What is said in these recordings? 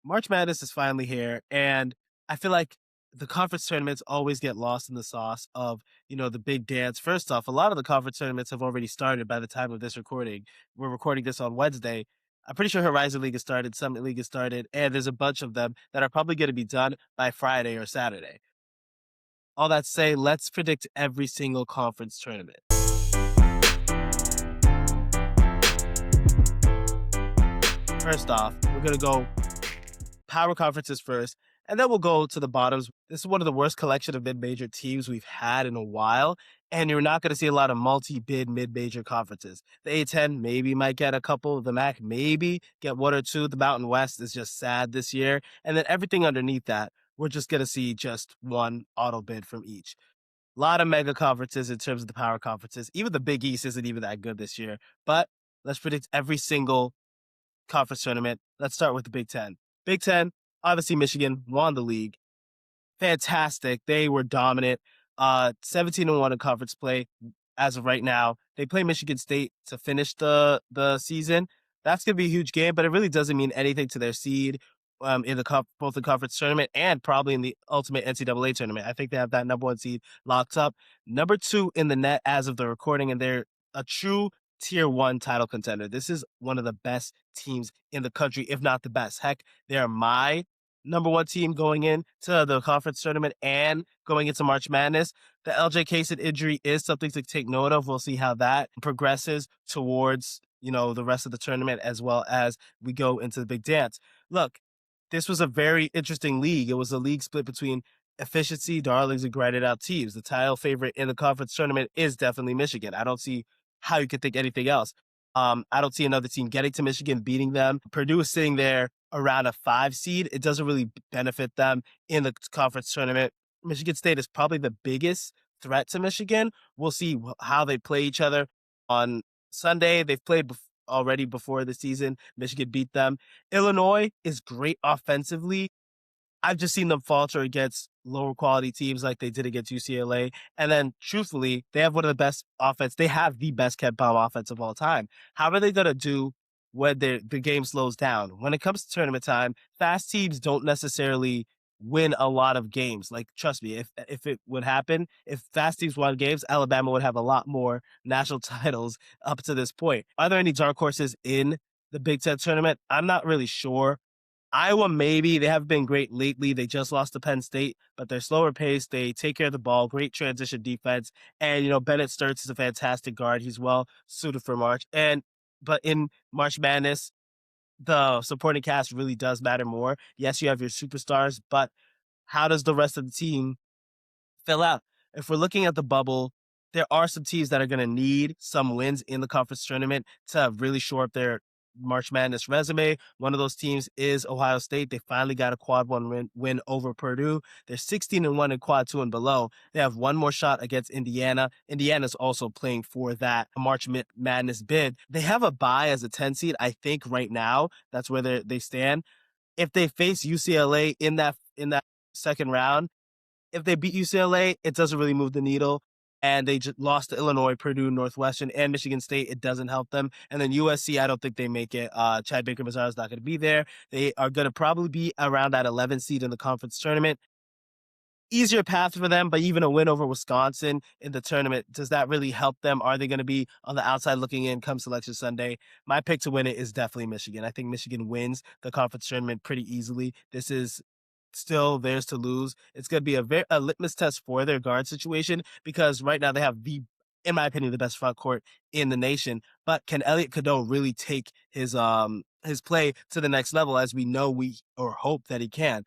March Madness is finally here, and I feel like the conference tournaments always get lost in the sauce of, the big dance. First off, a lot of the conference tournaments have already started by the time of this recording. We're recording this on Wednesday. I'm pretty sure Horizon League has started, Summit League has started, and there's a bunch of them that are probably going to be done by Friday or Saturday. All that to say, let's predict every single conference tournament. First off, we're going to go power conferences first, and then we'll go to the bottoms. This is one of the worst collection of mid-major teams we've had in a while, and you're not going to see a lot of multi-bid mid-major conferences. The A10 maybe might get a couple. The MAC maybe get one or two. The Mountain West is just sad this year, and then everything underneath that, we're just going to see just one auto bid from each. A lot of mega conferences in terms of the power conferences. Even the Big East isn't even that good this year, but let's predict every single conference tournament. Let's start with the Big Ten. Big Ten, obviously Michigan won the league. Fantastic. They were dominant. 17-1 in conference play as of right now. They play Michigan State to finish the season. That's going to be a huge game, but it really doesn't mean anything to their seed in both the conference tournament and probably in the ultimate NCAA tournament. I think they have that number one seed locked up. Number two in the net as of the recording, and they're a true tier one title contender. This is one of the best teams in the country, if not the best. Heck, they're my number one team going into the conference tournament and going into March Madness. The LJ Kaysen injury is something to take note of. We'll see how that progresses towards, the rest of the tournament as well as we go into the big dance. Look, this was a very interesting league. It was a league split between efficiency, darlings, and grinded out teams. The title favorite in the conference tournament is definitely Michigan. I don't see how you could think anything else. I don't see another team getting to Michigan, beating them. Purdue is sitting there around a 5 seed. It doesn't really benefit them in the conference tournament. Michigan State is probably the biggest threat to Michigan. We'll see how they play each other on Sunday. They've played already before the season. Michigan beat them. Illinois is great offensively. I've just seen them falter against lower quality teams like they did against UCLA. And then, truthfully, they have one of the best offense. They have the best KenPom offense of all time. How are they going to do when the game slows down? When it comes to tournament time, fast teams don't necessarily win a lot of games. Like, trust me, if it would happen, if fast teams won games, Alabama would have a lot more national titles up to this point. Are there any dark horses in the Big Ten tournament? I'm not really sure. Iowa, maybe. They have been great lately. They just lost to Penn State, but they're slower paced. They take care of the ball, great transition defense. And, Bennett Sturts is a fantastic guard. He's well suited for March. But in March Madness, the supporting cast really does matter more. Yes, you have your superstars, but how does the rest of the team fill out? If we're looking at the bubble, there are some teams that are going to need some wins in the conference tournament to really shore up their March Madness resume. One of those teams is Ohio State. They finally got a quad one win over Purdue. They're 16-1 in quad two and below. They have one more shot against Indiana. Indiana's also playing for that March Madness bid. They have a bye as a 10 seed, I think, right now. That's where they stand. If they face UCLA in that second round, if they beat UCLA, it doesn't really move the needle. And they just lost to Illinois, Purdue, Northwestern, and Michigan State. It doesn't help them. And then USC, I don't think they make it. Chad Baker-Mazara is not going to be there. They are going to probably be around that 11 seed in the conference tournament. Easier path for them, but even a win over Wisconsin in the tournament, does that really help them? Are they going to be on the outside looking in come Selection Sunday? My pick to win it is definitely Michigan. I think Michigan wins the conference tournament pretty easily. This is still theirs to lose. It's going to be a litmus test for their guard situation because right now they have in my opinion, the best front court in the nation. But can Elliot Cadeau really take his play to the next level as we know or hope that he can?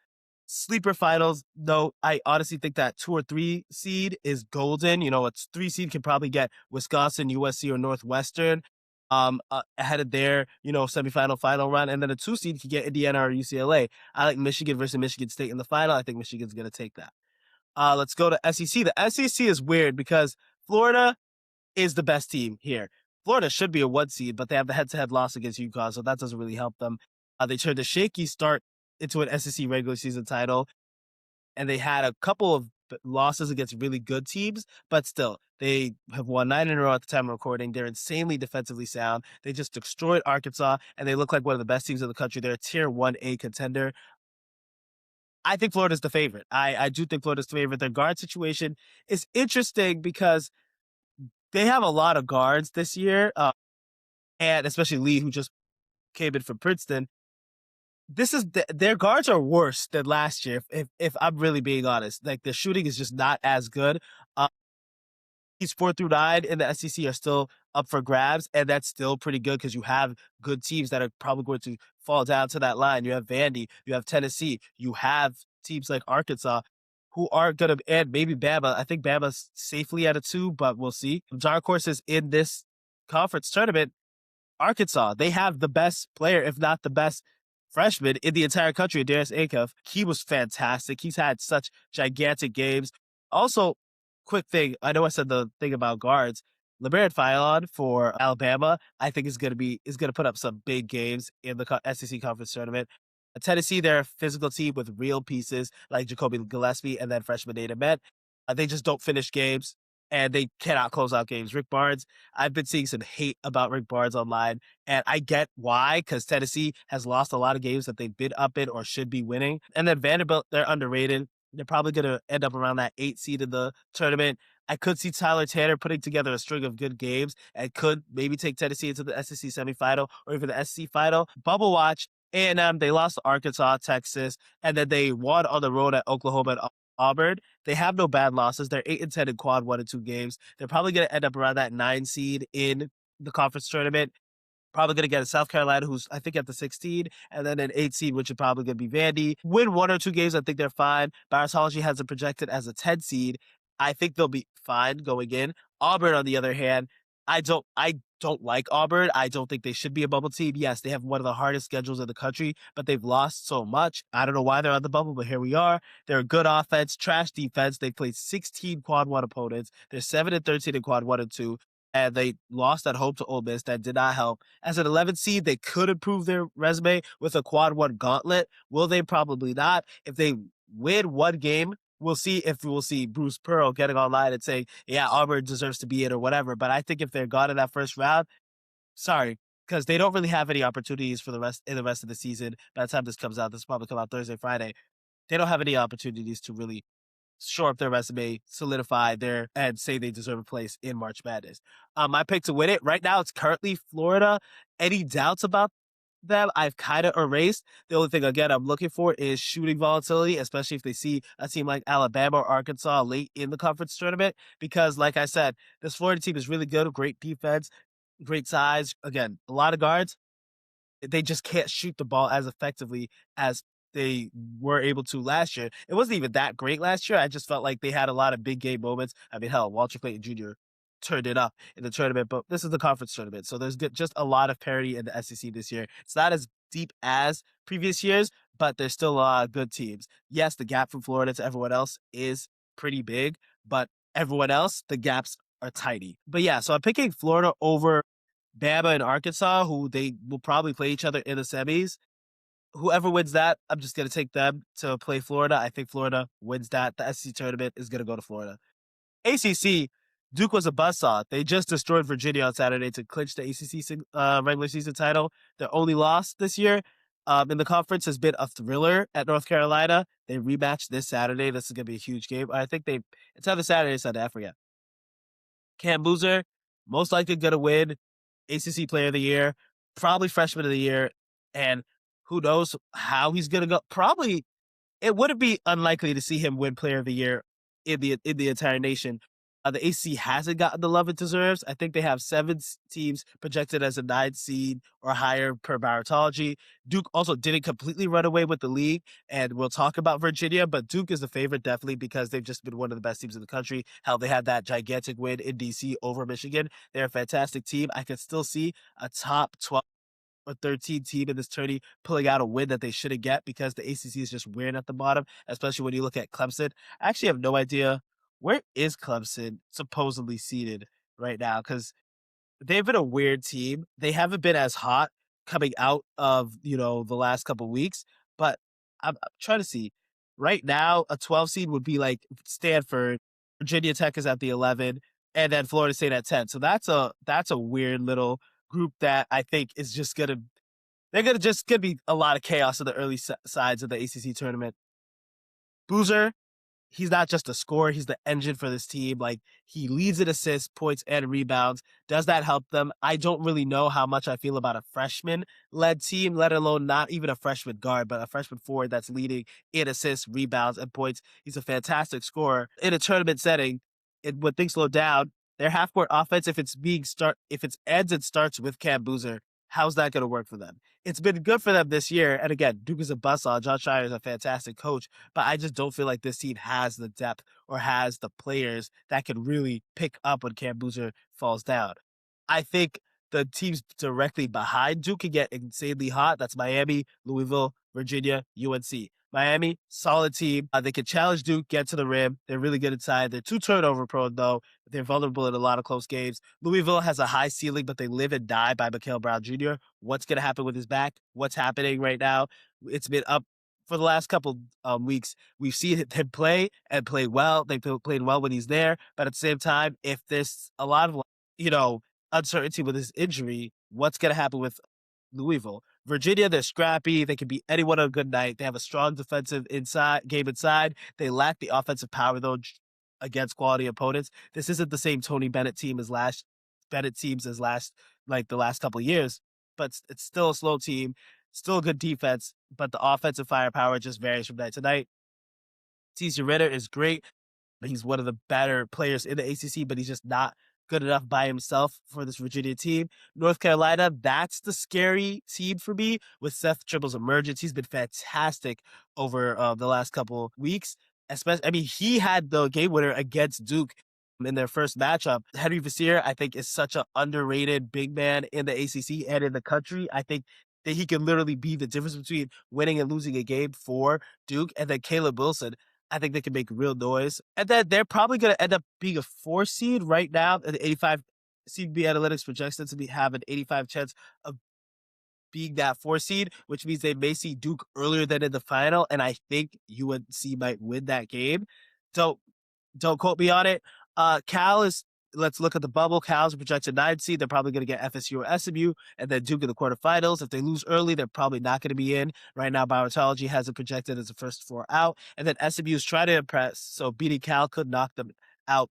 Sleeper finals, though, I honestly think that 2 or 3 seed is golden. A 3 seed can probably get Wisconsin, USC, or Northwestern ahead of their, semifinal final run. And then a 2 seed can get Indiana or UCLA. I like Michigan versus Michigan State in the final. I think Michigan's going to take that. Let's go to SEC. The SEC is weird because Florida is the best team here. Florida should be a 1 seed, but they have the head-to-head loss against UConn, so that doesn't really help them. They turned a shaky start into an SEC regular season title, and they had a couple of losses against really good teams, but still, they have won 9 in a row at the time of recording. They're insanely defensively sound. They just destroyed Arkansas, and they look like one of the best teams in the country. They're a tier 1A contender. I think Florida's the favorite. I do think Florida's the favorite. Their guard situation is interesting because they have a lot of guards this year, and especially Lee, who just came in from Princeton. Their guards are worse than last year. If I'm really being honest, like the shooting is just not as good. Uh, These 4 through 9 in the SEC are still up for grabs, and that's still pretty good because you have good teams that are probably going to fall down to that line. You have Vandy, you have Tennessee, you have teams like Arkansas who are going to, and maybe Bama. I think Bama's safely at a 2, but we'll see. Dark horses in this conference tournament, Arkansas, they have the best player, if not the best freshman in the entire country, Darius Acuff. He was fantastic. He's had such gigantic games. Also, quick thing, I know I said the thing about guards. LeBaron Philon for Alabama, I think is gonna put up some big games in the SEC conference tournament. Tennessee, they're a physical team with real pieces like Jacoby Gillespie and then freshman Nate Met. They just don't finish games and they cannot close out games. Rick Barnes, I've been seeing some hate about Rick Barnes online, and I get why, because Tennessee has lost a lot of games that they've been up in or should be winning. And then Vanderbilt, they're underrated. They're probably going to end up around that 8 seed in the tournament. I could see Tyler Tanner putting together a string of good games and could maybe take Tennessee into the SEC semifinal or even the SEC final. Bubble watch. A&M, they lost to Arkansas, Texas, and then they won on the road at Oklahoma and Auburn. They have no bad losses. They're 8-10 in quad 1 and 2 games. They're probably going to end up around that 9 seed in the conference tournament. Probably going to get a South Carolina, who's I think at the 16, and then an 8 seed, which is probably going to be Vandy. Win 1 or 2 games, I think they're fine. Bracketology has it projected as a 10 seed. I think they'll be fine going in. Auburn, on the other hand, I don't like Auburn. I don't think they should be a bubble team. Yes, they have one of the hardest schedules in the country, but they've lost so much. I don't know why they're on the bubble, but here we are. They're a good offense, trash defense. They played 16 quad 1 opponents. They're 7-13 in quad 1 and 2. And they lost at home to Ole Miss. That did not help. As an 11 seed, they could improve their resume with a quad 1 gauntlet. Will they? Probably not. If they win one game, we'll see if we'll see Bruce Pearl getting online and saying, yeah, Auburn deserves to be it or whatever. But I think if they're gone in that first round, sorry, because they don't really have any opportunities for the rest of the season. By the time this comes out, this will probably come out Thursday, Friday. They don't have any opportunities to really shore up their resume, solidify their, and say they deserve a place in March Madness. My pick to win it right now, it's currently Florida. Any doubts about them, I've kind of erased. The only thing, again, I'm looking for is shooting volatility, especially if they see a team like Alabama or Arkansas late in the conference tournament. Because, like I said, this Florida team is really good, great defense, great size. Again, a lot of guards. They just can't shoot the ball as effectively as they were able to last year. It wasn't even that great last year. I just felt like they had a lot of big game moments. I mean, hell, Walter Clayton Jr. turned it up in the tournament, but this is the conference tournament. So there's just a lot of parity in the SEC this year. It's not as deep as previous years, but there's still a lot of good teams. Yes, the gap from Florida to everyone else is pretty big, but everyone else, the gaps are tiny. But yeah, so I'm picking Florida over Bama and Arkansas, who they will probably play each other in the semis. Whoever wins that, I'm just going to take them to play Florida. I think Florida wins that. The SEC tournament is going to go to Florida. ACC, Duke was a buzzsaw. They just destroyed Virginia on Saturday to clinch the ACC regular season title. Their only loss this year in the conference has been a thriller at North Carolina. They rematched this Saturday. This is going to be a huge game. I think it's either Saturday or Sunday. I forget. Cam Boozer, most likely going to win ACC Player of the Year, probably Freshman of the Year, and who knows how he's going to go. Probably it wouldn't be unlikely to see him win Player of the Year in the entire nation. The AC hasn't gotten the love it deserves. I think they have 7 teams projected as a 9 seed or higher per Barretology. Duke also didn't completely run away with the league, and we'll talk about Virginia, but Duke is the favorite definitely because they've just been one of the best teams in the country. Hell, they had that gigantic win in DC over Michigan. They're a fantastic team. I could still see a top 12 or 13 team in this tourney pulling out a win that they shouldn't get because the ACC is just weird at the bottom, especially when you look at Clemson. I actually have no idea where is Clemson supposedly seated right now because they've been a weird team. They haven't been as hot coming out of the last couple weeks, but I'm trying to see. Right now, a 12 seed would be like Stanford, Virginia Tech is at the 11, and then Florida State at 10. So that's a weird little group that I think is just gonna they're gonna be a lot of chaos in the early sides of the ACC tournament. Boozer, he's not just a scorer, he's the engine for this team. Like, he leads in assists, points, and rebounds. Does that help them? I don't really know how much I feel about a freshman led team, let alone not even a freshman guard, but a freshman forward that's leading in assists, rebounds, and points. He's a fantastic scorer. In a tournament setting, when things slow down, their half court offense, if it's ends and starts with Cam Boozer, how's that going to work for them? It's been good for them this year. And again, Duke is a buzzsaw. John Shire is a fantastic coach, but I just don't feel like this team has the depth or has the players that can really pick up when Cam Boozer falls down. I think the teams directly behind Duke can get insanely hot. That's Miami, Louisville, Virginia, UNC. Miami, solid team. They can challenge Duke, get to the rim. They're really good inside. They're too turnover prone, though. They're vulnerable in a lot of close games. Louisville has a high ceiling, but they live and die by Mikal Brown Jr. What's going to happen with his back? What's happening right now? It's been up for the last couple weeks. We've seen him play and play well. They played well when he's there, but at the same time, if there's a lot of uncertainty with his injury, what's going to happen with Louisville? Virginia, they're scrappy. They can beat anyone on a good night. They have a strong defensive game inside. They lack the offensive power though against quality opponents. This isn't the same Tony Bennett team as the last couple of years, but it's still a slow team, still a good defense, but the offensive firepower just varies from night to night. TC Ritter is great. He's one of the better players in the ACC, but he's just not good enough by himself for this Virginia team. North Carolina, that's the scary team for me with Seth Tribble's emergence. He's been fantastic over the last couple weeks. Especially, I mean, he had the game winner against Duke in their first matchup. Henry Vassir, I think, is such an underrated big man in the ACC and in the country. I think that he can literally be the difference between winning and losing a game for Duke. And then Caleb Wilson, I think they can make real noise. And then they're probably going to end up being a 4 seed right now. The 85 CB Analytics projects them to have an 85 chance of being that 4 seed, which means they may see Duke earlier than in the final. And I think UNC might win that game. So don't quote me on it. Cal is, let's look at the bubble. Cal's a projected 9 seed. They're probably going to get FSU or SMU, and then Duke in the quarterfinals. If they lose early, they're probably not going to be in. Right now, bracketology has it projected as the first 4 out, and then SMU is trying to impress, so beating Cal could knock them out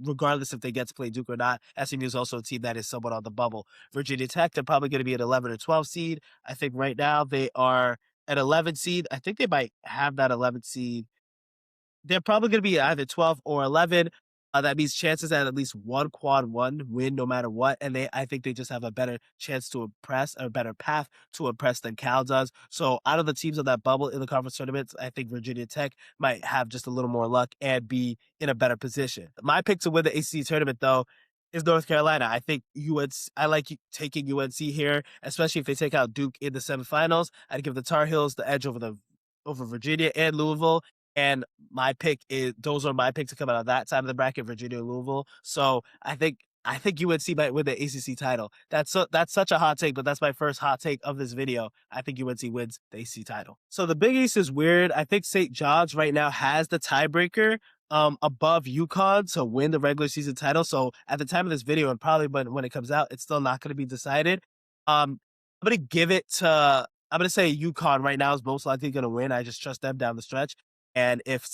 regardless if they get to play Duke or not. SMU is also a team that is somewhat on the bubble. Virginia Tech, they're probably going to be an 11 or 12 seed. I think right now they are an 11 seed. I think they might have that 11 seed. They're probably going to be either 12 or 11. That means chances at least one quad one win no matter what. And I think they just have a better chance to impress, or a better path to impress than Cal does. So out of the teams on that bubble in the conference tournaments, I think Virginia Tech might have just a little more luck and be in a better position. My pick to win the ACC tournament, though, is North Carolina. I think I like taking UNC here, especially if they take out Duke in the semifinals. I'd give the Tar Heels the edge over Virginia and Louisville. And those are my picks to come out of that side of the bracket, Virginia and Louisville. So I think UNC might win the ACC title. That's such a hot take, but that's my first hot take of this video. I think UNC wins the ACC title. So the Big East is weird. I think St. John's right now has the tiebreaker above UConn to win the regular season title. So at the time of this video, and probably when it comes out, it's still not going to be decided. I'm going to say UConn right now is most likely going to win. I just trust them down the stretch. And if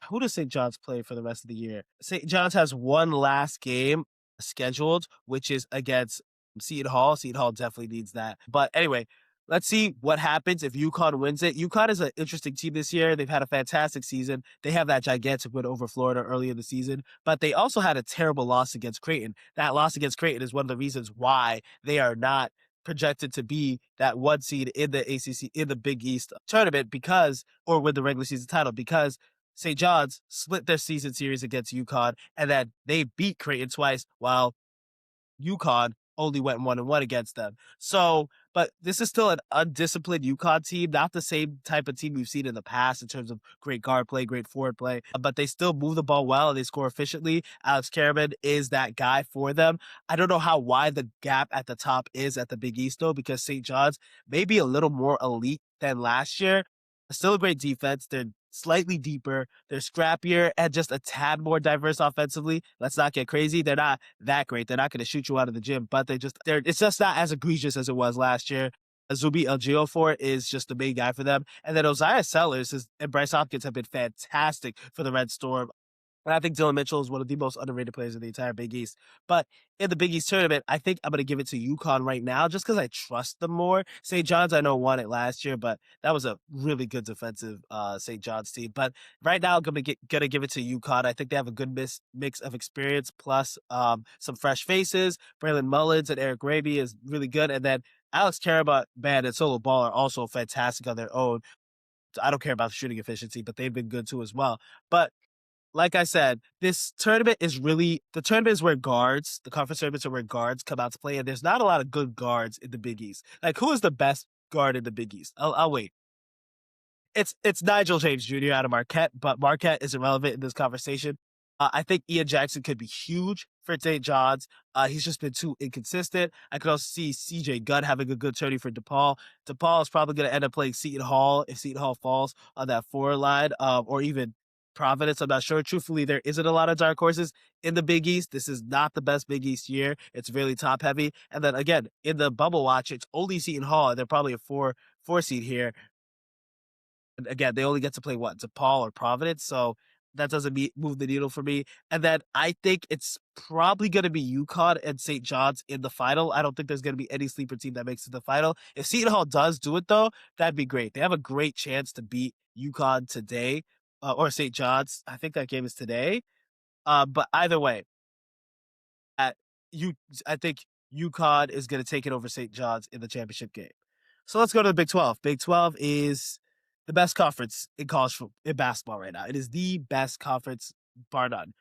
who does St. John's play for the rest of the year? St. John's has one last game scheduled, which is against Seton Hall. Seton Hall definitely needs that. But anyway, let's see what happens if UConn wins it. UConn is an interesting team this year. They've had a fantastic season. They have that gigantic win over Florida early in the season, but they also had a terrible loss against Creighton. That loss against Creighton is one of the reasons why they are not projected to be that 1 seed in the ACC, in the Big East tournament, or win the regular season title, because St. John's split their season series against UConn, and then they beat Creighton twice, while UConn only went 1-1 against them. So, but this is still an undisciplined UConn team, not the same type of team we've seen in the past in terms of great guard play, great forward play, but they still move the ball well and they score efficiently. Alex Karaman is that guy for them. I don't know how wide the gap at the top is at the Big East, though, because St. John's may be a little more elite than last year. Still a great defense. They're slightly deeper. They're scrappier and just a tad more diverse offensively. Let's not get crazy. They're not that great. They're not going to shoot you out of the gym, but they're it's just not as egregious as it was last year. Azubi Ejiofor is just the main guy for them. And then Osiah Sellers and Bryce Hopkins have been fantastic for the Red Storm. And I think Dylan Mitchell is one of the most underrated players in the entire Big East. But in the Big East tournament, I think I'm going to give it to UConn right now just because I trust them more. St. John's, I know, won it last year, but that was a really good defensive St. John's team. But right now, I'm going to give it to UConn. I think they have a good mix of experience plus some fresh faces. Braylon Mullins and Eric Raby is really good. And then Alex Karabot, Band, and Solo Ball are also fantastic on their own. I don't care about the shooting efficiency, but they've been good too as well. But like I said, this tournament is really the tournament is where guards, the conference tournaments are where guards come out to play, and there's not a lot of good guards in the Big East. Like, who is the best guard in the Big East? I'll wait. It's Nigel James Jr. out of Marquette, but Marquette is irrelevant in this conversation. I think Ian Jackson could be huge for St. John's. He's just been too inconsistent. I could also see CJ Gunn having a good tourney for DePaul. DePaul is probably going to end up playing Seton Hall if Seton Hall falls on that forward line, or even Providence. I'm not sure. Truthfully, there isn't a lot of dark horses in the Big East. This is not the best Big East year. It's really top heavy. And then again, in the bubble watch, it's only Seton Hall. They're probably a four seed here. And again, they only get to play what, DePaul or Providence, so that doesn't move the needle for me. And then I think it's probably going to be UConn and St. John's in the final. I don't think there's going to be any sleeper team that makes it to the final. If Seton Hall does do it though, that'd be great. They have a great chance to beat UConn today, or St. John's. I think that game is today. But either way, at you, I think UConn is going to take it over St. John's in the championship game. So let's go to the Big 12. Big 12 is the best conference in in basketball right now. It is the best conference, bar none.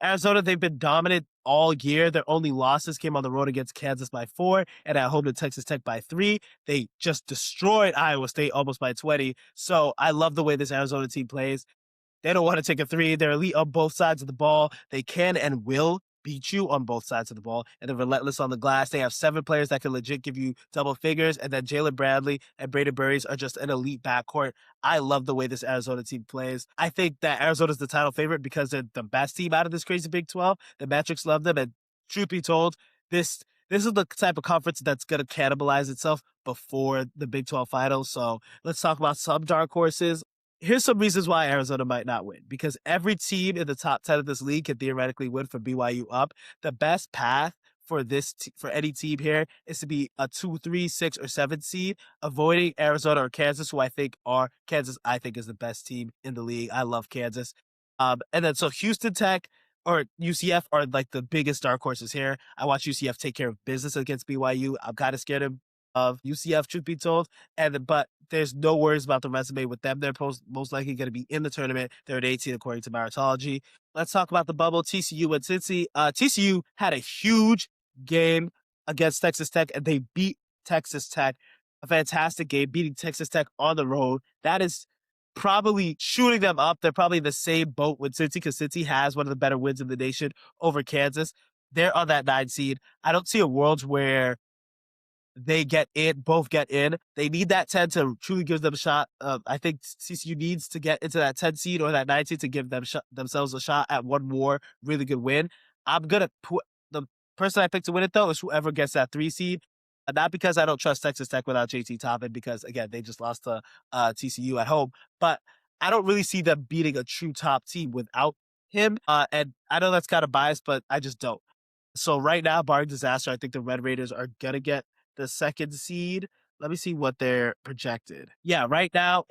Arizona, they've been dominant all year. Their only losses came on the road against Kansas by 4 and at home to Texas Tech by 3. They just destroyed Iowa State almost by 20. So I love the way this Arizona team plays. They don't want to take a three. They're elite on both sides of the ball. They can and will beat you on both sides of the ball, and they're relentless on the glass. They have 7 players that can legit give you double figures, and then Jalen Bradley and Braden Burries are just an elite backcourt. I love the way this Arizona team plays. I think that Arizona's the title favorite because they're the best team out of this crazy Big 12. The metrics love them, and truth be told, this is the type of conference that's going to cannibalize itself before the Big 12 finals. So let's talk about some dark horses. Here's some reasons why Arizona might not win. Because every team in the top 10 of this league can theoretically win from BYU up. The best path for for any team here is to be a 2, 3, 6, or 7 seed, avoiding Arizona or Kansas, who I think I think is the best team in the league. I love Kansas. And then so Houston Tech or UCF are like the biggest dark horses here. I watch UCF take care of business against BYU. I'm kind of scared of UCF, truth be told. But there's no worries about the resume with them. They're most likely going to be in the tournament. They're at 18 according to Maritology. Let's talk about the bubble. TCU and Cincy. TCU had a huge game against Texas Tech, and they beat Texas Tech. A fantastic game, beating Texas Tech on the road. That is probably shooting them up. They're probably in the same boat with Cincy because Cincy has one of the better wins in the nation over Kansas. They're on that 9 seed. I don't see a world where they both get in. They need that 10 to truly give them a shot. I think CCU needs to get into that 10 seed or that 9 seed to give themselves a shot at one more really good win. I'm going to put the person I picked to win it, though, is whoever gets that 3 seed. Not because I don't trust Texas Tech without JT Toppin, because, again, they just lost to TCU at home. But I don't really see them beating a true top team without him. And I know that's kind of biased, but I just don't. So right now, barring disaster, I think the Red Raiders are going to get the 2nd seed. Let me see what they're projected. Yeah, right now,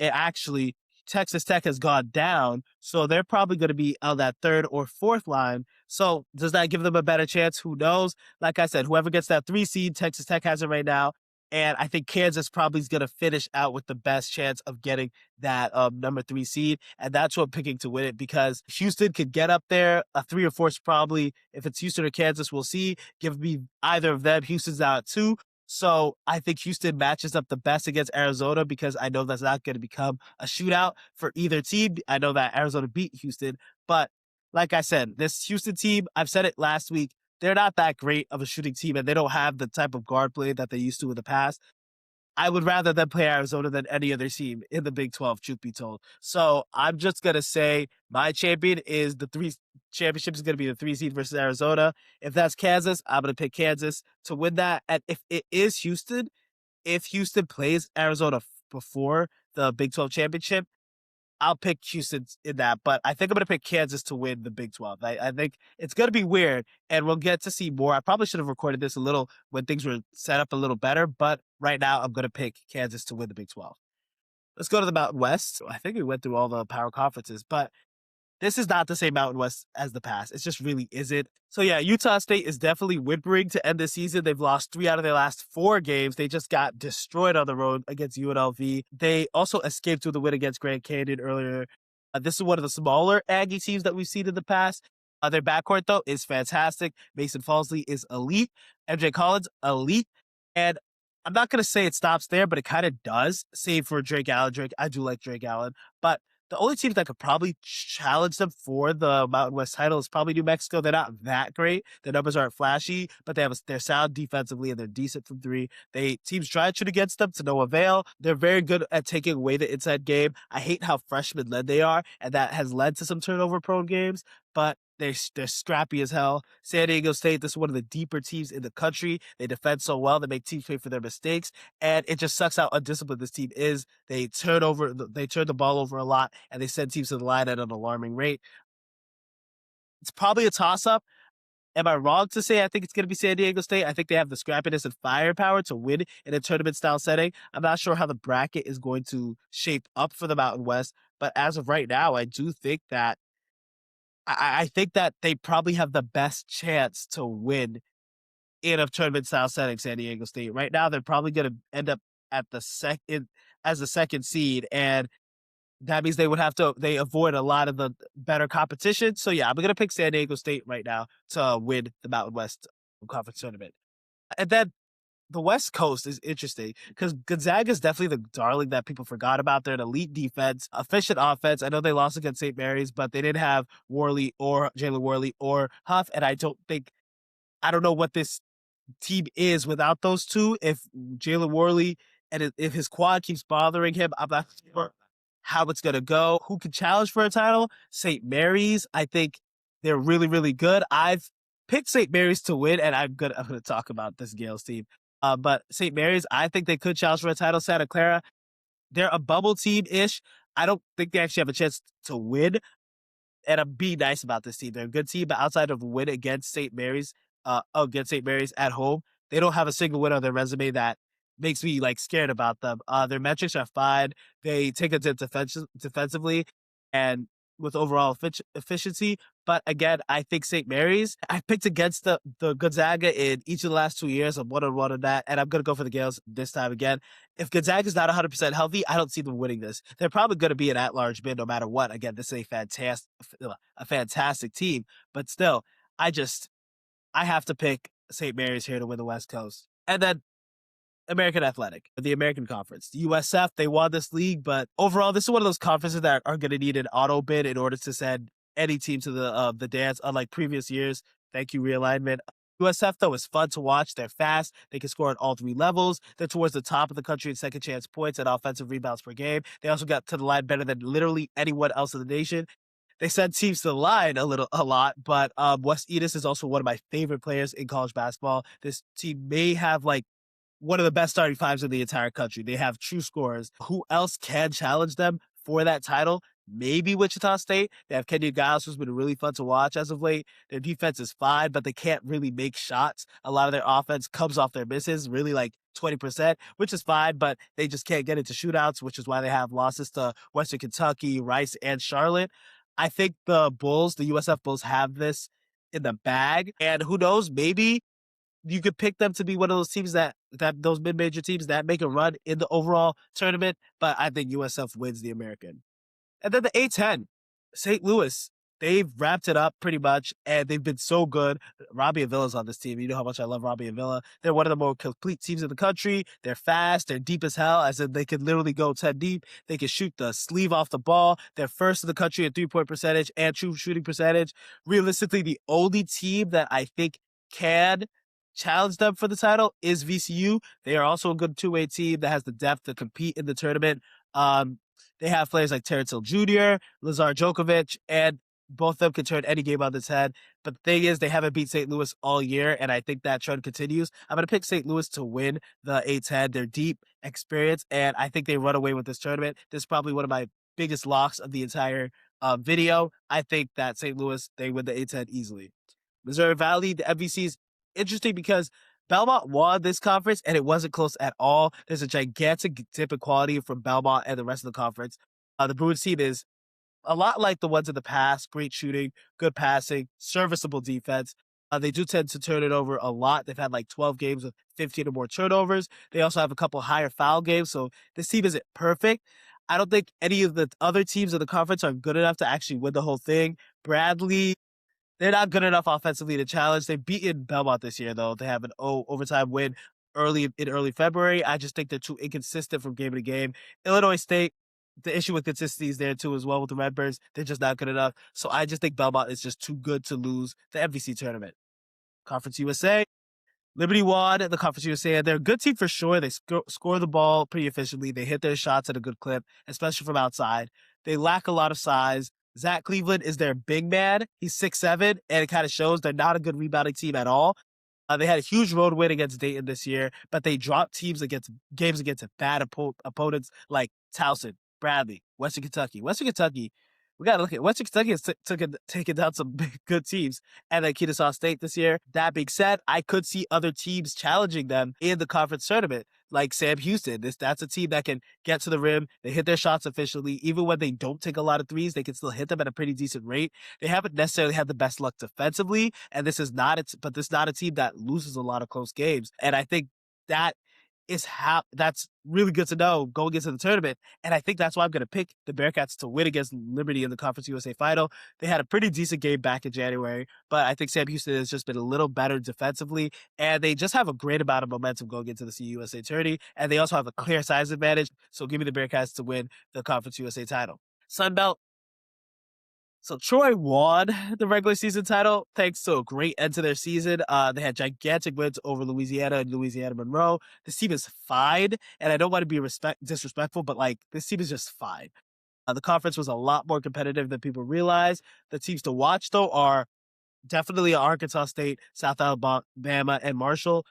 Texas Tech has gone down, so they're probably going to be on that 3rd or 4th line. So does that give them a better chance? Who knows? Like I said, whoever gets that 3 seed, Texas Tech has it right now. And I think Kansas probably is going to finish out with the best chance of getting that number 3 seed. And that's what I'm picking to win it, because Houston could get up there. A 3 or 4 is probably, if it's Houston or Kansas, we'll see. Give me either of them. Houston's now at 2. So I think Houston matches up the best against Arizona, because I know that's not going to become a shootout for either team. I know that Arizona beat Houston, but like I said, this Houston team, I've said it last week, they're not that great of a shooting team, and they don't have the type of guard play that they used to in the past. I would rather them play Arizona than any other team in the Big 12, truth be told. So I'm just going to say my champion is the three championship is going to be the 3 seed versus Arizona. If that's Kansas, I'm going to pick Kansas to win that. And if it is Houston, if Houston plays Arizona before the Big 12 championship, I'll pick Houston in that, but I think I'm going to pick Kansas to win the Big 12. I think it's going to be weird, and we'll get to see more. I probably should have recorded this a little when things were set up a little better, but right now I'm going to pick Kansas to win the Big 12. Let's go to the Mountain West. I think we went through all the power conferences, but this is not the same Mountain West as the past. It just really isn't. So yeah, Utah State is definitely whimpering to end the season. They've lost 3 out of their last 4 games. They just got destroyed on the road against UNLV. They also escaped with a win against Grand Canyon earlier. This is one of the smaller Aggie teams that we've seen in the past. Their backcourt, though, is fantastic. Mason Falsley is elite. MJ Collins, elite. And I'm not going to say it stops there, but it kind of does, save for Drake Allen. I do like Drake Allen. But the only team that could probably challenge them for the Mountain West title is probably New Mexico. They're not that great. The numbers aren't flashy, but they're sound defensively and they're decent from 3. Teams try to shoot against them to no avail. They're very good at taking away the inside game. I hate how freshman led they are, and that has led to some turnover prone games. But they're scrappy as hell. San Diego State, this is one of the deeper teams in the country. They defend so well. They make teams pay for their mistakes. And it just sucks how undisciplined this team is. They turn the ball over a lot, and they send teams to the line at an alarming rate. It's probably a toss-up. Am I wrong to say I think it's going to be San Diego State? I think they have the scrappiness and firepower to win in a tournament-style setting. I'm not sure how the bracket is going to shape up for the Mountain West, but as of right now, I do think that I think that they probably have the best chance to win in a tournament style setting, San Diego State. Right now, they're probably going to end up at the second as the 2nd seed, and that means they avoid a lot of the better competition. So yeah, I'm going to pick San Diego State right now to win the Mountain West Conference Tournament. And then the West Coast is interesting because Gonzaga is definitely the darling that people forgot about. They're an elite defense, efficient offense. I know they lost against St. Mary's, but they didn't have Worley or Jalen Worley or Huff. And I don't know what this team is without those two. If Jalen Worley and if his quad keeps bothering him, I'm not sure how it's going to go. Who can challenge for a title? St. Mary's. I think they're really, really good. I've picked St. Mary's to win, and I'm gonna talk about this Gales team. But St. Mary's, I think they could challenge for a title. Santa Clara, they're a bubble team-ish. I don't think they actually have a chance to win. And I'm being nice about this team. They're a good team, but outside of a win against St. Mary's at home, they don't have a single win on their resume that makes me like scared about them. Their metrics are fine. They take it to defensively and with overall efficiency. But again, I think St. Mary's, I picked against the Gonzaga in each of the last 2 years. I'm 1-on-1 on that, and I'm going to go for the Gales this time again. If Gonzaga's not 100% healthy, I don't see them winning this. They're probably going to be an at-large bid no matter what. Again, this is a fantastic team, but still, I have to pick St. Mary's here to win the West Coast. And then American Athletic, the American Conference. The USF, they won this league, but overall, this is one of those conferences that are going to need an auto bid in order to send any team to the dance, unlike previous years. Thank you, realignment. USF, though, is fun to watch. They're fast. They can score at all 3 levels. They're towards the top of the country in second chance points and offensive rebounds per game. They also got to the line better than literally anyone else in the nation. They send teams to the line a lot, but Wes Edis is also one of my favorite players in college basketball. This team may have like one of the best starting 5s in the entire country. They have true scorers. Who else can challenge them for that title? Maybe Wichita State. They have Kenyon Giles, who's been really fun to watch as of late. Their defense is fine, but they can't really make shots. A lot of their offense comes off their misses, really like 20%, which is fine, but they just can't get into shootouts, which is why they have losses to Western Kentucky, Rice, and Charlotte. I think the USF Bulls have this in the bag, and who knows, maybe you could pick them to be one of those teams that those mid-major teams that make a run in the overall tournament, but I think USF wins the American. And then the A10, St. Louis, they've wrapped it up pretty much, and they've been so good. Robbie Avila's on this team. You know how much I love Robbie Avila. They're one of the more complete teams in the country. They're fast. They're deep as hell, as in they can literally go 10 deep. They can shoot the sleeve off the ball. They're first in the country in three-point percentage and true shooting percentage. Realistically, the only team that I think can challenge them for the title is VCU. They are also a good two-way team that has the depth to compete in the tournament. Um, they have players like Terrence Hill Jr., Lazar Djokovic, and both of them can turn any game on its head. But the thing is, they haven't beat St. Louis all year, and I think that trend continues. I'm going to pick St. Louis to win the A10. They're deep, experience, and I think they run away with this tournament. This is probably one of my biggest locks of the entire video. I think that St. Louis, they win the A10 easily. Missouri Valley, the MVC is interesting because Belmont won this conference and it wasn't close at all. There's a gigantic dip in quality from Belmont and the rest of the conference. The Bruins team is a lot like the ones in the past: great shooting, good passing, serviceable defense. They do tend to turn it over a lot. They've had like 12 games with 15 or more turnovers. They also have a couple higher foul games. So this team isn't perfect. I don't think any of the other teams in the conference are good enough to actually win the whole thing. Bradley, they're not good enough offensively to challenge. They've beaten Belmont this year, though. They have an overtime win early February. I just think they're too inconsistent from game to game. Illinois State, the issue with consistency is there too as well with the Redbirds. They're just not good enough. So I just think Belmont is just too good to lose the MVC tournament. Conference USA, Liberty won the Conference USA. They're a good team for sure. They score the ball pretty efficiently. They hit their shots at a good clip, especially from outside. They lack a lot of size. Zach Cleveland is their big man. He's 6'7", and it kind of shows they're not a good rebounding team at all. They had a huge road win against Dayton this year, but they dropped games against bad opponents like Towson, Bradley, Western Kentucky. Western Kentucky, we got to look at Western Kentucky has taken down some big, good teams, and then Kennesaw State this year. That being said, I could see other teams challenging them in the conference tournament, like Sam Houston. That's a team that can get to the rim. They hit their shots efficiently. Even when they don't take a lot of threes, they can still hit them at a pretty decent rate. They haven't necessarily had the best luck defensively, and this is not a team that loses a lot of close games. And I think that that's really good to know going into the tournament. And I think that's why I'm going to pick the Bearcats to win against Liberty in the Conference USA final. They had a pretty decent game back in January, but I think Sam Houston has just been a little better defensively, and they just have a great amount of momentum going into the CUSA tourney, and they also have a clear size advantage. So give me the Bearcats to win the Conference USA title. Sunbelt. So Troy won the regular season title thanks to a great end to their season. They had gigantic wins over Louisiana and Louisiana Monroe. This team is fine, and I don't want to be disrespectful, but like this team is just fine. The conference was a lot more competitive than people realize. The teams to watch, though, are definitely Arkansas State, South Alabama, and Marshall.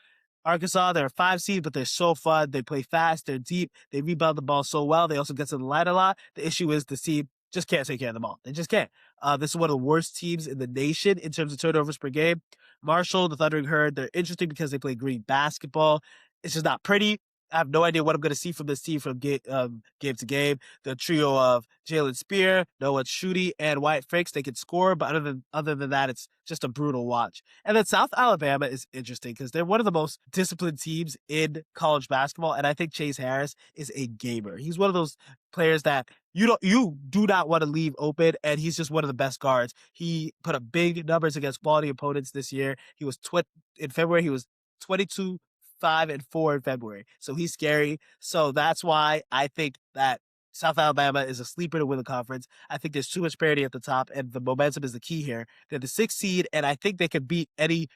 Arkansas, they're a 5 seed, but they're so fun. They play fast. They're deep. They rebound the ball so well. They also get to the line a lot. The issue is the team just can't take care of the ball. They just can't. This is one of the worst teams in the nation in terms of turnovers per game. Marshall, the Thundering Herd, they're interesting because they play green basketball. It's just not pretty. I have no idea what I'm going to see from this team from game to game. The trio of Jalen Spear, Noah Schutte, and Wyatt Franks, they can score, but other than that, it's just a brutal watch. And then South Alabama is interesting because they're one of the most disciplined teams in college basketball, and I think Chase Harris is a gamer. He's one of those players that you do not want to leave open, and he's just one of the best guards. He put up big numbers against quality opponents this year. He was in February. He was 22. 5-4 in February. So he's scary. So that's why I think that South Alabama is a sleeper to win the conference. I think there's too much parity at the top, and the momentum is the key here. They're the 6th seed, and I think they can beat any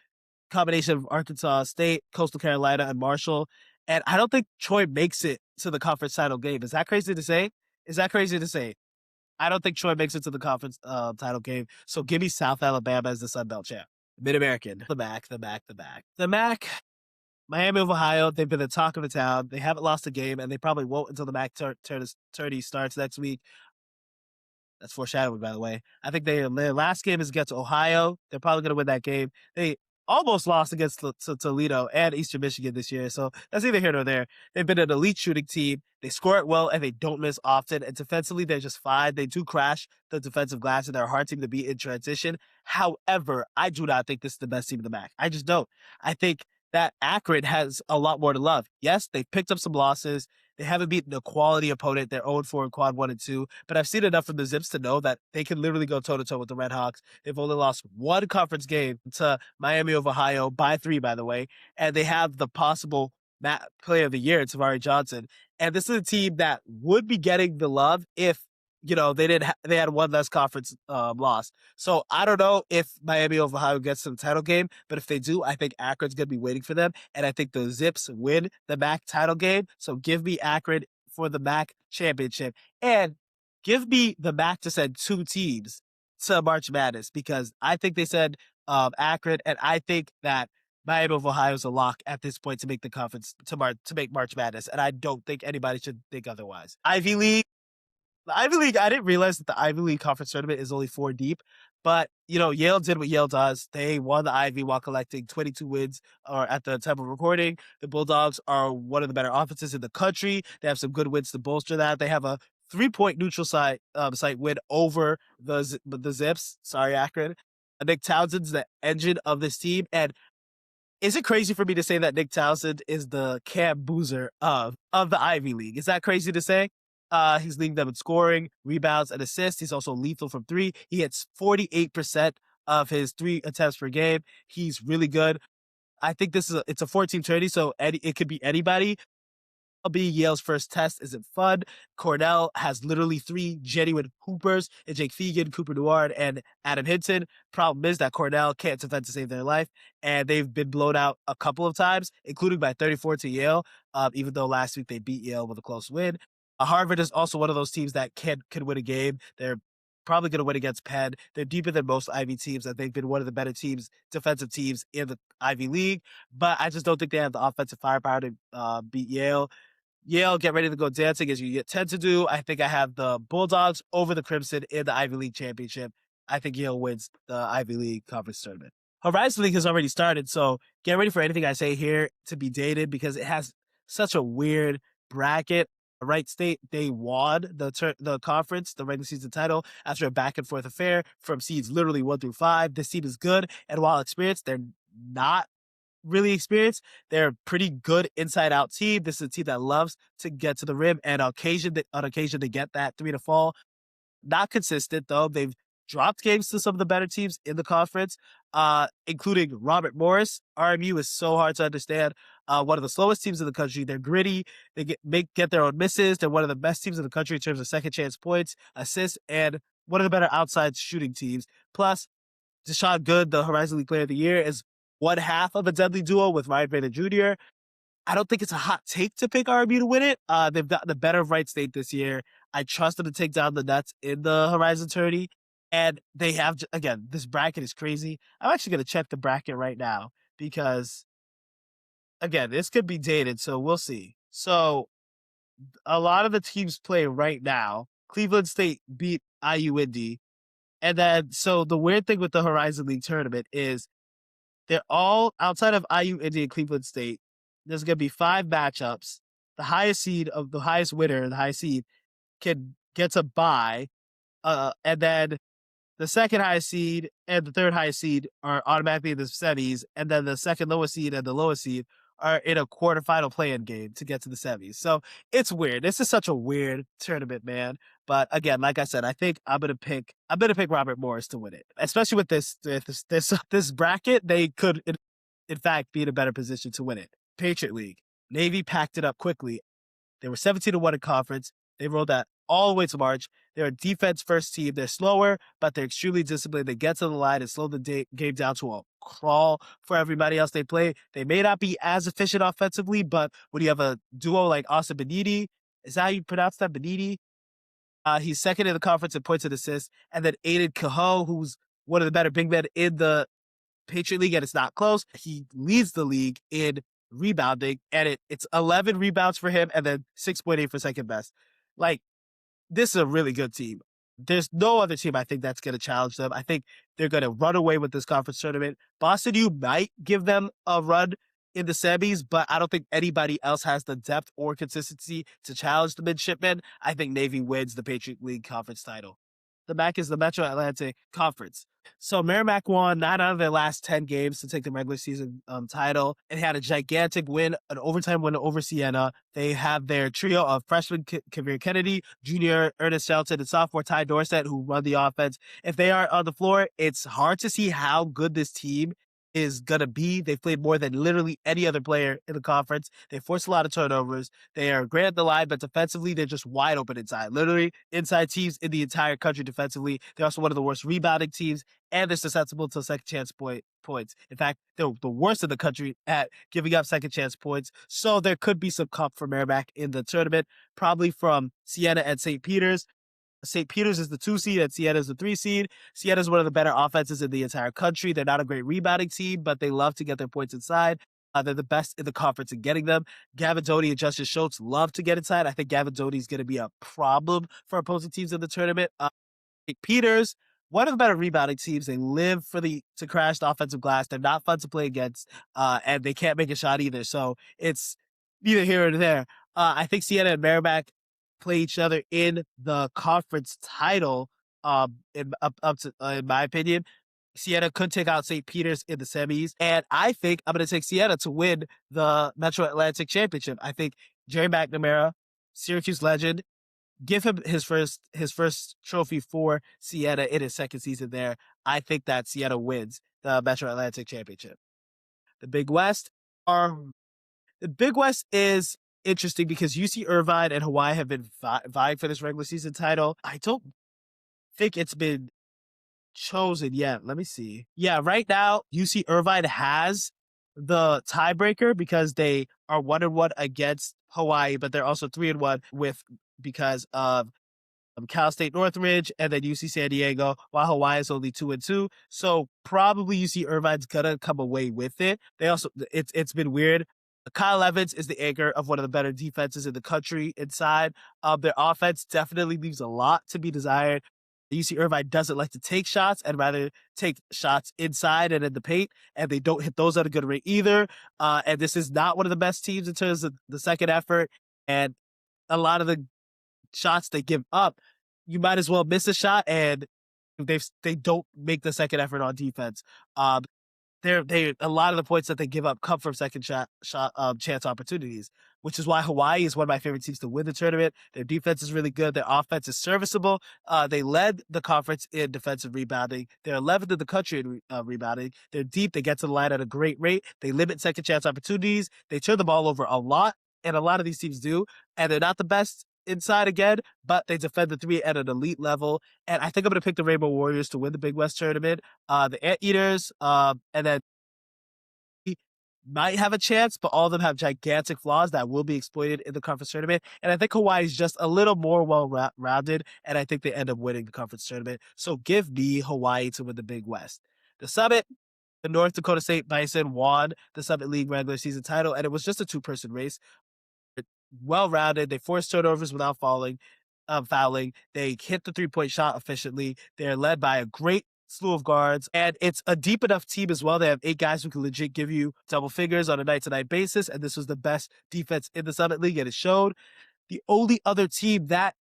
combination of Arkansas State, Coastal Carolina, and Marshall. And I don't think Troy makes it to the conference title game. Is that crazy to say? I don't think Troy makes it to the conference title game. So give me South Alabama as the Sun Belt champ. Mid-American. The MAC. Miami of Ohio, they've been the talk of the town. They haven't lost a game, and they probably won't until the MAC tourney starts next week. That's foreshadowing, by the way. I think their last game is against Ohio. They're probably going to win that game. They almost lost against Toledo and Eastern Michigan this year, so that's neither here nor there. They've been an elite shooting team. They score it well, and they don't miss often. And defensively, they're just fine. They do crash the defensive glass, and they're a hard team to beat in transition. However, I do not think this is the best team in the MAC. I just don't. I think that Akron has a lot more to love. Yes, they've picked up some losses. They haven't beaten a quality opponent. They're 0-4 in quad 1 and 2. But I've seen enough from the Zips to know that they can literally go toe-to-toe with the Red Hawks. They've only lost one conference game to Miami of Ohio by 3, by the way. And they have the possible player of the year, Tavari Johnson. And this is a team that would be getting the love if they had one less conference loss. So I don't know if Miami of Ohio gets to the title game, but if they do, I think Akron's gonna be waiting for them, and I think the Zips win the MAC title game. So give me Akron for the MAC championship, and give me the MAC to send two teams to March Madness because I think they said Akron, and I think that Miami of Ohio is a lock at this point to make the conference to make March Madness, and I don't think anybody should think otherwise. Ivy League. The Ivy League, I didn't realize that the Ivy League conference tournament is only four deep, but Yale did what Yale does. They won the Ivy while collecting 22 wins or at the time of recording. The Bulldogs are one of the better offenses in the country. They have some good wins to bolster that. They have a 3-point neutral site win over the Zips. Sorry, Akron. Nick Townsend's the engine of this team, and is it crazy for me to say that Nick Townsend is the Cam Boozer of the Ivy League? Is that crazy to say? He's leading them in scoring, rebounds, and assists. He's also lethal from three. He hits 48% of his three attempts per game. He's really good. I think it's a 14 tourney, so it could be anybody. Be Yale's first test isn't fun. Cornell has literally three genuine hoopers in Jake Fegan, Cooper Duard, and Adam Hinton. Problem is that Cornell can't defend to save their life, and they've been blown out a couple of times, including by 34 to Yale, even though last week they beat Yale with a close win. Harvard is also one of those teams that could win a game. They're probably going to win against Penn. They're deeper than most Ivy teams, and they've been one of the better teams, defensive teams in the Ivy League. But I just don't think they have the offensive firepower to beat Yale. Yale, get ready to go dancing as you tend to do. I think I have the Bulldogs over the Crimson in the Ivy League championship. I think Yale wins the Ivy League conference tournament. Horizon League has already started, so get ready for anything I say here to be dated because it has such a weird bracket. Wright State, they won the conference, the regular season title, after a back and forth affair from seeds literally 1 through 5. This team is good, and while experienced, they're not really experienced. They're a pretty good inside out team. This is a team that loves to get to the rim, and on occasion they get that three to fall. Not consistent though. They've dropped games to some of the better teams in the conference, including Robert Morris. RMU is so hard to understand. One of the slowest teams in the country. They're gritty. They get their own misses. They're one of the best teams in the country in terms of second chance points, assists, and one of the better outside shooting teams. Plus, Deshaun Good, the Horizon League Player of the Year, is one half of a deadly duo with Ryan Bader Jr. I don't think it's a hot take to pick RMU to win it. They've gotten the better of Wright State this year. I trust them to take down the Nets in the Horizon tourney. And they have, again, this bracket is crazy. I'm actually going to check the bracket right now because, again, this could be dated, so we'll see. So a lot of the teams playing right now, Cleveland State beat IU Indy. And then, so the weird thing with the Horizon League tournament is they're all outside of IU, Indy, and Cleveland State. There's going to be 5 matchups. The highest seed of the highest winner, the highest seed, can get a bye. And then the second highest seed and the third highest seed are automatically in the semis. And then the second lowest seed and the lowest seed are in a quarterfinal play-in game to get to the semis. So it's weird. This is such a weird tournament, man. But again, like I said, I think I'm gonna pick Robert Morris to win it. Especially with this bracket, they could in fact be in a better position to win it. Patriot League. Navy packed it up quickly. They were 17-1 in conference. They rolled that all the way to March. They're a defense-first team. They're slower, but they're extremely disciplined. They get to the line and slow the game down to a crawl for everybody else they play. They may not be as efficient offensively, but when you have a duo like Austin Beniti, is that how you pronounce that, Beniti? He's second in the conference in points and assists. And then Aiden Cahoe, who's one of the better big men in the Patriot League, and it's not close. He leads the league in rebounding, and it's 11 rebounds for him and then 6.8 for second best. Like, this is a really good team. There's no other team I think that's going to challenge them. I think they're going to run away with this conference tournament. Boston U might give them a run in the semis, but I don't think anybody else has the depth or consistency to challenge the midshipmen. I think Navy wins the Patriot League conference title. The MAC is the Metro Atlantic Conference. So Merrimack won 9 out of their last 10 games to take the regular season title. It had a gigantic win, an overtime win over Siena. They have their trio of freshman Kavir Kennedy, junior Ernest Shelton, and sophomore Ty Dorsett, who run the offense. If they are on the floor, it's hard to see how good this team is gonna be. They've played more than literally any other player in the conference. They force a lot of turnovers. They are great at the line, but defensively, they're just wide open inside. Literally, inside teams in the entire country defensively. They're also one of the worst rebounding teams, and they're susceptible to second chance points. In fact, they're the worst in the country at giving up second chance points. So there could be some comp for Merrimack in the tournament, probably from Siena and St. Peter's. St. Peter's is the 2 seed and Siena is the 3 seed. Siena is one of the better offenses in the entire country. They're not a great rebounding team, but they love to get their points inside. They're the best in the conference in getting them. Gavin Doty and Justice Schultz love to get inside. I think Gavin Doty is going to be a problem for opposing teams in the tournament. St. Peter's, one of the better rebounding teams. They live for to crash the offensive glass. They're not fun to play against, and they can't make a shot either. So it's neither here nor there. I think Siena and Merrimack play each other in the conference title. In my opinion, Siena could take out St. Peter's in the semis, and I think I'm going to take Siena to win the Metro Atlantic Championship. I think Jerry McNamara, Syracuse legend, give him his first trophy for Siena in his second season there. I think that Siena wins the Metro Atlantic Championship. The Big West are the Big West is interesting because UC Irvine and Hawaii have been vying for this regular season title. I don't think it's been chosen yet. Let me see. Yeah, right now UC Irvine has the tiebreaker because they are 1-1 against Hawaii, but they're also 3-1 with because of Cal State Northridge, and then UC San Diego, while Hawaii is only 2-2. So probably UC Irvine's gonna come away with it. They also it's been weird. Kyle Evans is the anchor of one of the better defenses in the country inside. Their offense definitely leaves a lot to be desired. UC Irvine doesn't like to take shots and rather take shots inside and in the paint, and they don't hit those at a good rate either. And this is not one of the best teams in terms of the second effort. And a lot of the shots they give up, you might as well miss a shot, and they don't make the second effort on defense. They a lot of the points that they give up come from second chance opportunities, which is why Hawaii is one of my favorite teams to win the tournament. Their defense is really good. Their offense is serviceable. They led the conference in defensive rebounding. They're 11th in the country in rebounding. They're deep. They get to the line at a great rate. They limit second chance opportunities. They turn the ball over a lot, and a lot of these teams do. And they're not the best inside again, but they defend the three at an elite level. And I think I'm going to pick the Rainbow Warriors to win the Big West tournament. The Anteaters, and then might have a chance, but all of them have gigantic flaws that will be exploited in the conference tournament. And I think Hawaii is just a little more well-rounded, and I think they end up winning the conference tournament. So give me Hawaii to win the Big West. The Summit, the North Dakota State Bison won the Summit League regular season title, and it was just a two-person race. Well-rounded. They forced turnovers without fouling. They hit the three-point shot efficiently. They're led by a great slew of guards, and it's a deep enough team as well. They have 8 guys who can legit give you double figures on a night-to-night basis, and this was the best defense in the Summit League, and it showed. The only other team that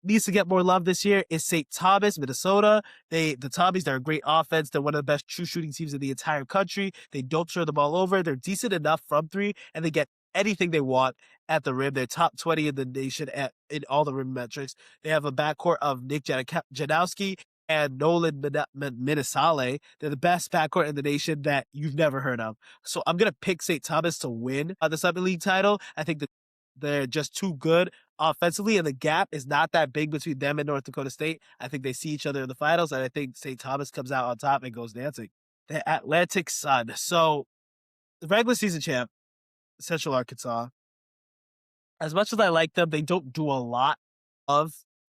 needs to get more love this year is St. Thomas, Minnesota. The Tommies, they're a great offense. They're one of the best true shooting teams in the entire country. They don't turn the ball over. They're decent enough from three, and they get anything they want at the rim. They're top 20 in the nation in all the rim metrics. They have a backcourt of Nick Janowski and Nolan Minisale. They're the best backcourt in the nation that you've never heard of. So I'm going to pick St. Thomas to win the Summit League title. I think that they're just too good offensively, and the gap is not that big between them and North Dakota State. I think they see each other in the finals, and I think St. Thomas comes out on top and goes dancing. The Atlantic Sun. So the regular season champ, Central Arkansas, as much as I like them, they don't do a lot of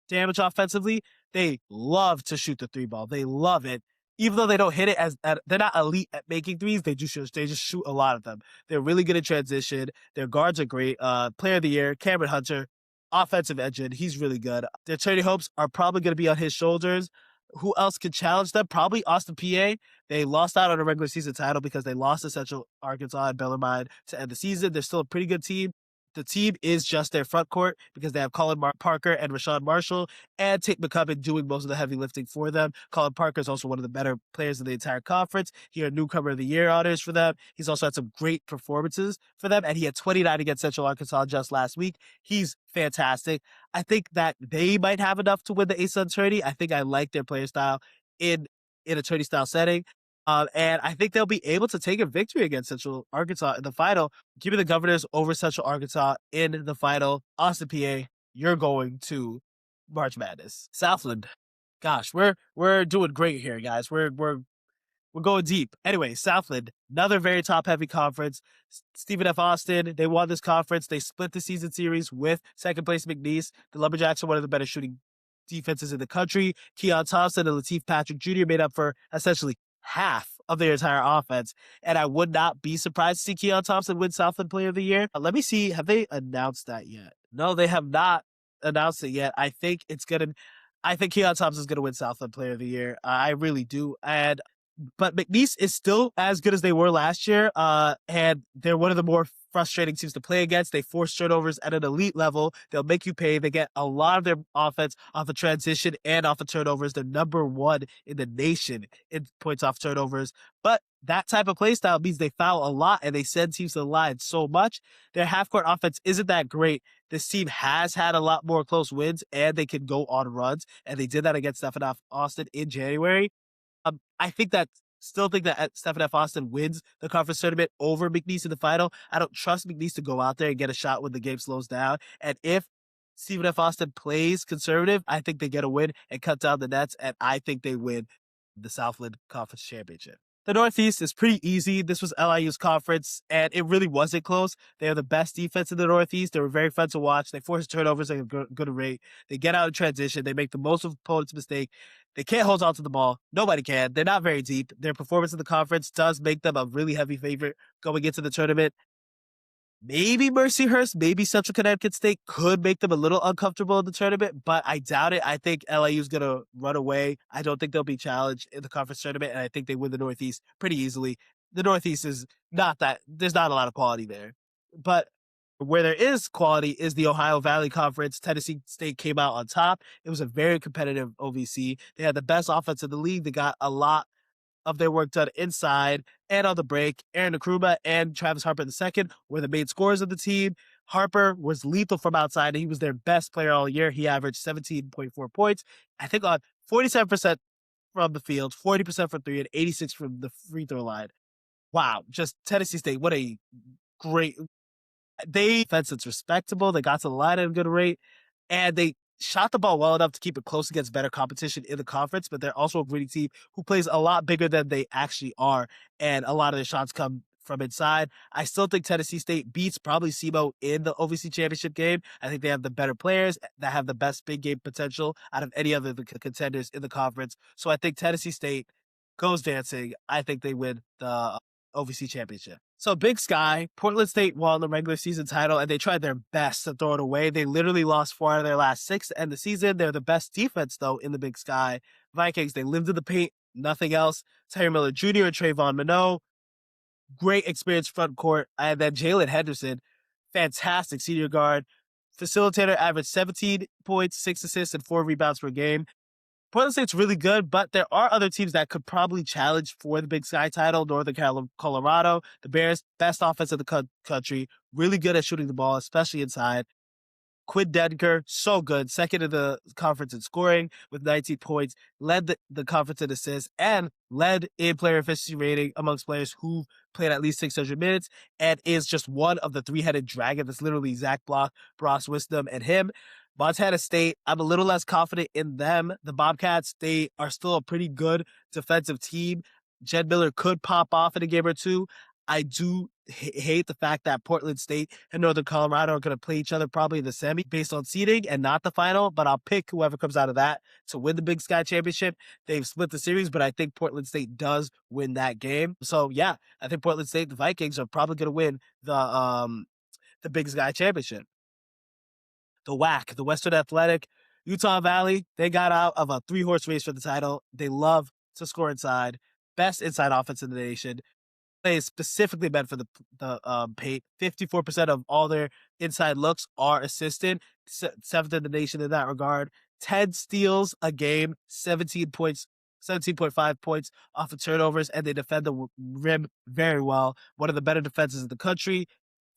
damage offensively. They love to shoot the three ball. They love it. Even though they don't hit it they're not elite at making threes, they just shoot a lot of them. They're really good at transition. Their guards are great. Player of the year, Cameron Hunter, offensive engine. He's really good. Their charity hopes are probably going to be on his shoulders. Who else could challenge them? Probably Austin PA. They lost out on a regular season title because they lost to Central Arkansas and Bellarmine to end the season. They're still a pretty good team. The team is just their front court because they have Colin Parker and Rashawn Marshall and Tate McCubbin doing most of the heavy lifting for them. Colin Parker is also one of the better players in the entire conference. He had Newcomer of the Year honors for them. He's also had some great performances for them, and he had 29 against Central Arkansas just last week. He's fantastic. I think that they might have enough to win the ASUN tourney. I think I like their player style in a tourney style setting. And I think they'll be able to take a victory against Central Arkansas in the final. Give me the Governors over Central Arkansas in the final. Austin, PA, you're going to March Madness. Southland, gosh, we're doing great here, guys. We're going deep. Anyway, Southland, another very top heavy conference. Stephen F. Austin, they won this conference. They split the season series with second place McNeese. The Lumberjacks are one of the better shooting defenses in the country. Keon Thompson and Lateef Patrick Jr. made up for essentially half of their entire offense. And I would not be surprised to see Keon Thompson win Southland Player of the Year. Let me see. Have they announced that yet? No, they have not announced it yet. I think Keon Thompson is going to win Southland Player of the Year. I really do. But McNeese is still as good as they were last year. And they're one of the more frustrating teams to play against. They force turnovers at an elite level. They'll make you pay. They get a lot of their offense off of transition and off of turnovers. They're number one in the nation in points off turnovers. But that type of play style means they foul a lot and they send teams to the line so much. Their half court offense isn't that great. This team has had a lot more close wins and they can go on runs. And they did that against Stephen F. Austin in January. I think that still think that Stephen F. Austin wins the conference tournament over McNeese in the final. I don't trust McNeese to go out there and get a shot when the game slows down. And if Stephen F. Austin plays conservative, I think they get a win and cut down the nets, and I think they win the Southland Conference Championship. The Northeast is pretty easy. This was LIU's conference, and it really wasn't close. They are the best defense in the Northeast. They were very fun to watch. They force turnovers at a good rate. They get out of transition. They make the most of opponents' mistake. They can't hold on to the ball. Nobody can. They're not very deep. Their performance in the conference does make them a really heavy favorite going into the tournament. Maybe Mercyhurst, maybe Central Connecticut State could make them a little uncomfortable in the tournament, but I doubt it. I think LIU is going to run away. I don't think they'll be challenged in the conference tournament, and I think they win the Northeast pretty easily. The Northeast is not that, there's not a lot of quality there. But where there is quality is the Ohio Valley Conference. Tennessee State came out on top. It was a very competitive OVC. They had the best offense in the league. They got a lot of their work done inside and on the break. Aaron Nkrumah and Travis Harper II were the main scorers of the team. Harper was lethal from outside. He was their best player all year. He averaged 17.4 points, I think on 47% from the field, 40% from three, and 86 from the free throw line. Wow, just Tennessee State, what a great defense that's respectable. They got to the line at a good rate, and they shot the ball well enough to keep it close against better competition in the conference, but they're also a gritty team who plays a lot bigger than they actually are, and a lot of their shots come from inside. I still think Tennessee State beats probably SEMO in the OVC championship game. I think they have the better players that have the best big game potential out of any other contenders in the conference. So I think Tennessee State goes dancing. I think they win the OVC championship. So Big Sky, Portland State won the regular season title, and they tried their best to throw it away. They literally lost 4 out of their last 6 to end the season. They're the best defense, though, in the Big Sky. Vikings, they lived in the paint, nothing else. Terry Miller Jr. and Trayvon Minot, great experience front court. And then Jalen Henderson, fantastic senior guard. Facilitator, averaged 17 points, 6 assists, and 4 rebounds per game. Portland State's really good, but there are other teams that could probably challenge for the Big Sky title. Northern Colorado, the Bears, best offense in the country, really good at shooting the ball, especially inside. Quinn Denker, so good, second in the conference in scoring with 19 points, led the conference in assists, and led in player efficiency rating amongst players who played at least 600 minutes, and is just one of the three-headed dragon. That's literally Zach Block, Bross Wisdom, and him. Montana State, I'm a little less confident in them. The Bobcats, they are still a pretty good defensive team. Jed Miller could pop off in a game or two. I do hate the fact that Portland State and Northern Colorado are going to play each other probably in the semi based on seeding and not the final, but I'll pick whoever comes out of that to win the Big Sky Championship. They've split the series, but I think Portland State does win that game. So yeah, I think Portland State, the Vikings, are probably going to win the Big Sky Championship. The WAC, the Western Athletic, Utah Valley, they got out of a 3-horse race for the title. They love to score inside. Best inside offense in the nation. Is specifically meant for the paint. 54% of all their inside looks are assisted, 7th in the nation in that regard. 10 steals a game, 17 points, 17.5 points off of turnovers, and they defend the rim very well. One of the better defenses in the country.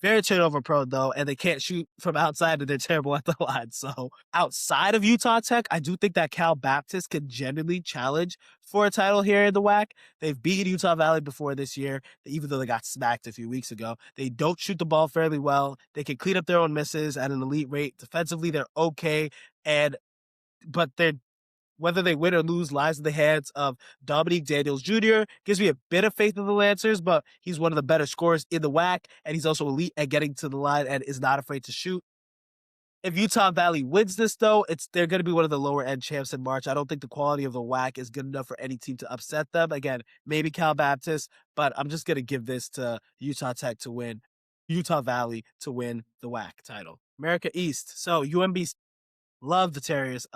Very turnover prone though, and they can't shoot from outside, and they're terrible at the line. So outside of Utah Tech, I do think that Cal Baptist could genuinely challenge for a title here in the WAC. They've beaten Utah Valley before this year, even though they got smacked a few weeks ago. They don't shoot the ball fairly well. They can clean up their own misses at an elite rate. Defensively, they're okay, and but they're whether they win or lose lies in the hands of Dominique Daniels Jr. Gives me a bit of faith in the Lancers, but he's one of the better scorers in the WAC, and he's also elite at getting to the line and is not afraid to shoot. If Utah Valley wins this, though, they're going to be one of the lower end champs in March. I don't think the quality of the WAC is good enough for any team to upset them. Again, maybe Cal Baptist, but I'm just going to give this to Utah Tech to win, Utah Valley to win the WAC title. America East. So UMB love the Terriers.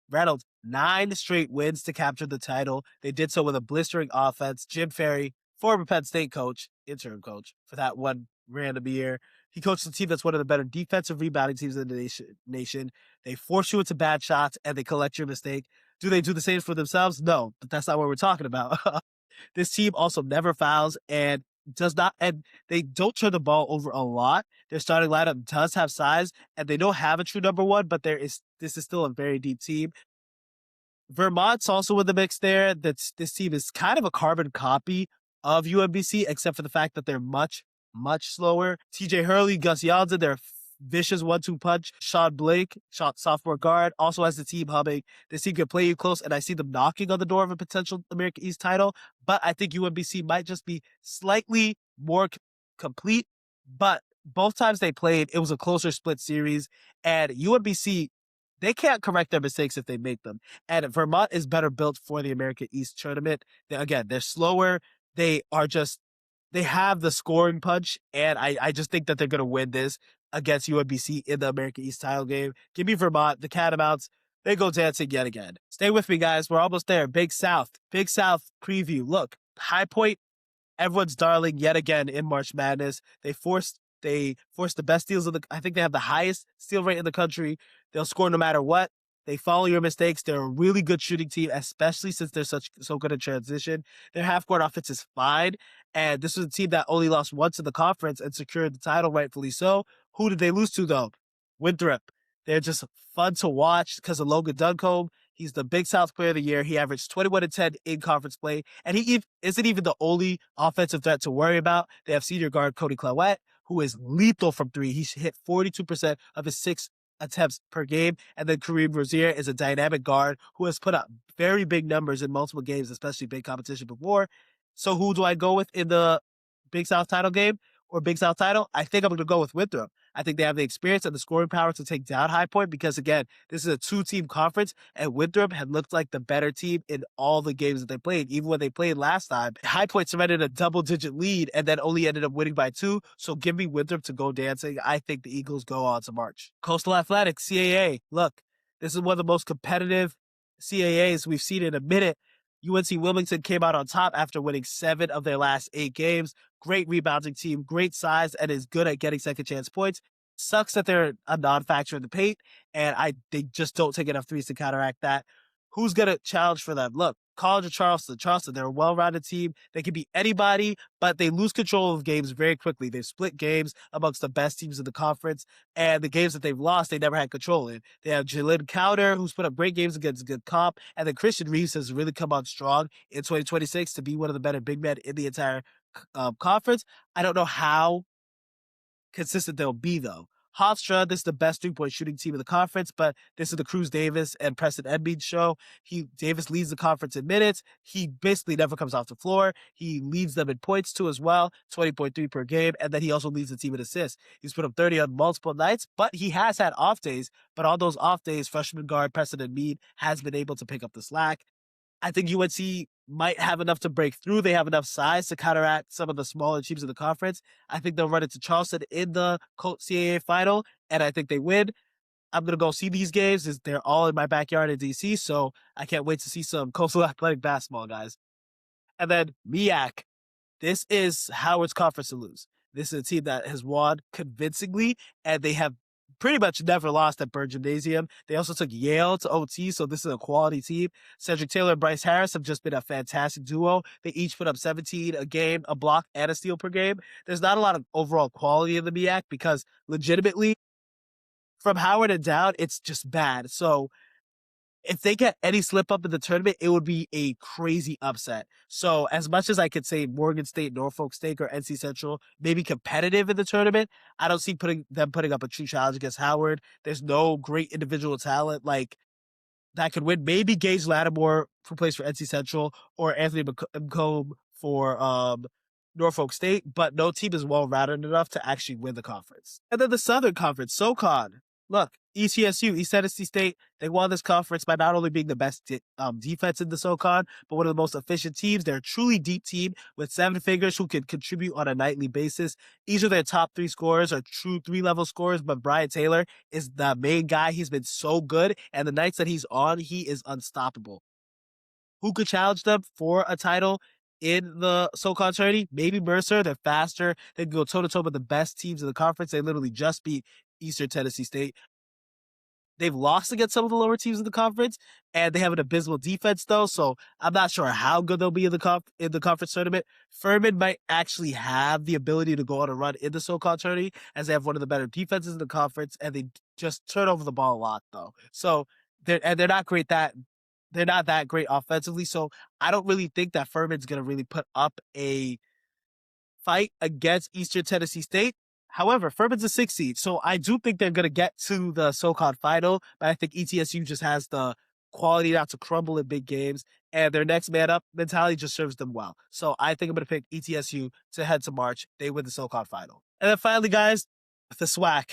Rattled 9 straight wins to capture the title. They did so with a blistering offense. Jim Ferry, former Penn State coach, interim coach for that one random year. He coached a team that's one of the better defensive rebounding teams in the nation. They force you into bad shots and they collect your mistake. Do they do the same for themselves? No, but that's not what we're talking about. This team also never fouls and they don't turn the ball over a lot. Their starting lineup does have size, and they don't have a true number one, but this is still a very deep team. Vermont's also in the mix there. This team is kind of a carbon copy of UMBC, except for the fact that they're much, much slower. TJ Hurley, Gus Yalda, their vicious 1-2 punch. Sean Blake, sophomore guard, also has the team humming. This team can play you close, and I see them knocking on the door of a potential America East title. But I think UMBC might just be slightly more complete. But both times they played, it was a closer split series, and UMBC, they can't correct their mistakes if they make them. And Vermont is better built for the America East tournament. They're slower. They have the scoring punch, and I just think that they're going to win this against UMBC in the America East title game. Give me Vermont, the Catamounts. They go dancing yet again. Stay with me, guys. We're almost there. Big South preview. Look, High Point, everyone's darling yet again in March Madness. They forced the best steals I think they have the highest steal rate in the country. They'll score no matter what. They follow your mistakes. They're a really good shooting team, especially since they're so good at transition. Their half-court offense is fine, and this was a team that only lost once in the conference and secured the title, rightfully so. Who did they lose to, though? Winthrop. They're just fun to watch because of Logan Duncombe. He's the Big South Player of the Year. He averaged 21 and 10 in conference play, and he isn't even the only offensive threat to worry about. They have senior guard Cody Clawett, who is lethal from three. He hit 42% of his 6 attempts per game. And then Kareem Rozier is a dynamic guard who has put up very big numbers in multiple games, especially big competition before. So who do I go with in the Big South title game or Big South title? I think I'm going to go with Winthrop. I think they have the experience and the scoring power to take down High Point because, again, this is a 2-team conference, and Winthrop had looked like the better team in all the games that they played. Even when they played last time, High Point surrendered a double-digit lead and then only ended up winning by 2. So give me Winthrop to go dancing. I think the Eagles go on to March. Coastal Athletics, CAA. Look, this is one of the most competitive CAAs we've seen in a minute. UNC Wilmington came out on top after winning 7 of their last 8 games. Great rebounding team, great size, and is good at getting second chance points. Sucks that they're a non-factor in the paint, and they just don't take enough threes to counteract that. Who's going to challenge for them? Look, College of Charleston. They're a well-rounded team. They can beat anybody, but they lose control of games very quickly. They've split games amongst the best teams in the conference, and the games that they've lost, they never had control in. They have Jalen Cowder, who's put up great games against good comp, and then Christian Reeves has really come on strong in 2026 to be one of the better big men in the entire conference. I don't know how consistent they'll be, though. Hofstra, this is the best 3-point shooting team in the conference, but this is the Cruz Davis and Preston Edmeade show. Davis leads the conference in minutes. He basically never comes off the floor. He leads them in points too as well, 20.3 per game, and then he also leads the team in assists. He's put up 30 on multiple nights, but he has had off days. But on those off days, freshman guard Preston Edmeade has been able to pick up the slack. I think UNC might have enough to break through. They have enough size to counteract some of the smaller teams in the conference. I think they'll run into Charleston in the CAA final, and I think they win. I'm going to go see these games. They're all in my backyard in D.C., so I can't wait to see some Coastal Athletic basketball, guys. And then MEAC. This is Howard's conference to lose. This is a team that has won convincingly, and they have pretty much never lost at Bird Gymnasium. They also took Yale to OT, so this is a quality team. Cedric Taylor and Bryce Harris have just been a fantastic duo. They each put up 17 a game, a block, and a steal per game. There's not a lot of overall quality in the MEAC because legitimately, from Howard and down, it's just bad. So if they get any slip up in the tournament, it would be a crazy upset. So as much as I could say Morgan State, Norfolk State, or NC Central maybe competitive in the tournament, I don't see putting up a true challenge against Howard. There's no great individual talent like that could win. Maybe Gage Lattimore, who plays for NC Central, or Anthony McComb for Norfolk State, but no team is well-rounded enough to actually win the conference. And then the Southern Conference, SoCon. Look, ETSU, East Tennessee State, they won this conference by not only being the best defense in the SoCon, but one of the most efficient teams. They're a truly deep team with seven figures who can contribute on a nightly basis. Each of their top three scorers are true three-level scorers, but Brian Taylor is the main guy. He's been so good, and the nights that he's on, he is unstoppable. Who could challenge them for a title in the SoCon tourney? Maybe Mercer. They're faster. They can go toe-to-toe with the best teams in the conference. They literally just beat Eastern Tennessee State. They've lost against some of the lower teams in the conference, and they have an abysmal defense, though, so I'm not sure how good they'll be in the conference tournament. Furman might actually have the ability to go on a run in the SoCon tourney, as they have one of the better defenses in the conference, and they just turn over the ball a lot, though. So they're not great they're not that great offensively, so I don't really think that Furman's going to really put up a fight against Eastern Tennessee State. However, Furman's a 6 seed, so I do think they're going to get to the SoCon final, but I think ETSU just has the quality not to crumble in big games, and their next man up mentality just serves them well. So I think I'm going to pick ETSU to head to March. They win the SoCon final. And then finally, guys, the SWAC.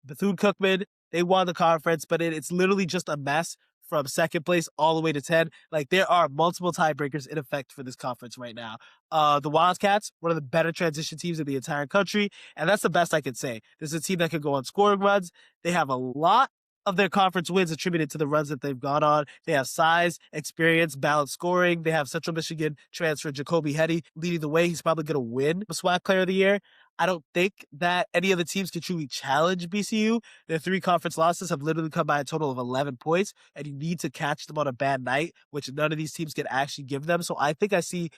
Bethune-Cookman, they won the conference, but it's literally just a mess from second place all the way to 10. Like, there are multiple tiebreakers in effect for this conference right now. The Wildcats, one of the better transition teams in the entire country, and that's the best I can say. This is a team that can go on scoring runs. They have a lot of their conference wins attributed to the runs that they've gone on. They have size, experience, balanced scoring. They have Central Michigan transfer Jacoby Hetty leading the way. He's probably going to win the SWAC Player of the Year. I don't think that any of the teams can truly challenge BCU. Their 3 conference losses have literally come by a total of 11 points, and you need to catch them on a bad night, which none of these teams can actually give them. So I think I see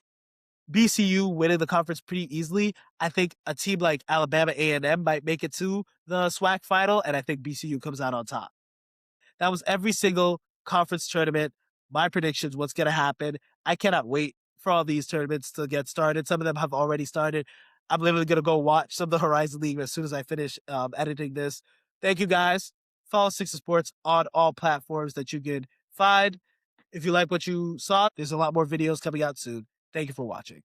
BCU winning the conference pretty easily. I think a team like Alabama A&M might make it to the SWAC final, and I think BCU comes out on top. That was every single conference tournament. My predictions, what's going to happen. I cannot wait for all these tournaments to get started. Some of them have already started. I'm literally going to go watch some of the Horizon League as soon as I finish editing this. Thank you, guys. Follow Sixer Sports on all platforms that you can find. If you like what you saw, there's a lot more videos coming out soon. Thank you for watching.